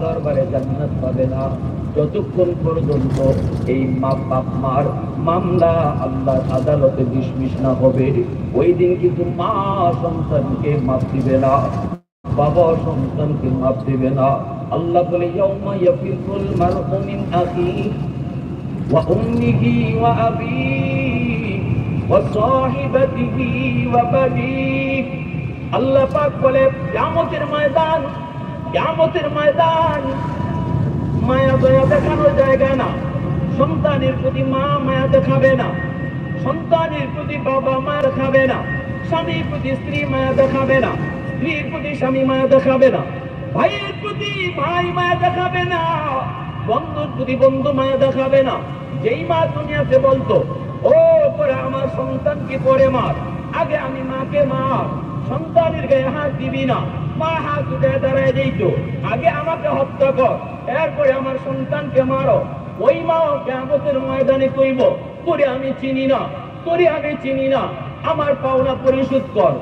দরবারে জান্নাত পাবে না যতক্ষণ পর্যন্ত এই মা বাপ মার মামলা আল্লাহর আদালতে ডিসমিস না হবে। ওই দিন কিন্তু মা সন্তানকে মাফ দিবে না, বাবা সন্তানকে মাফ দিবে না। আল্লাহ বলে ইয়াউমা ইয়াফিরুল মারউ মিন আখিহি ওয়া উম্মিহি ওয়া আবিহি ওয়া সাহিবাতিহি ওয়া বানিহি। আল্লাহ পাক বলে কিয়ামতের ময়দান মায়া দয়া দেখানোর জায়গা না। সন্তানের প্রতি মা মায়া দেখাবে না, সন্তানের প্রতি বাবা মায়া দেখাবে না, স্বামীর প্রতি স্ত্রী মায়া দেখাবে না, স্ত্রীর প্রতি স্বামী মায়া দেখাবে না, ভাইয়ের প্রতি ভাই মায়া দেখাবে না, বন্ধুর প্রতি বন্ধু মায়া দেখাবে না। যেই মা দুনিয়াতে বলতো ও তোরা আমার সন্তানকে পরে মার, আগে আমি মাকে মার, সন্তানের গায়ে হাত দিবি না, মা হাত উঠে দাঁড়ায় যেত, আগে আমাকে হত্যা কর, এরপরে আমার সন্তানকে মারো। ওই মা কিয়ামতের ময়দানে কইব তোরে আমি চিনি না, আমার পাওনা পরিশোধ কর।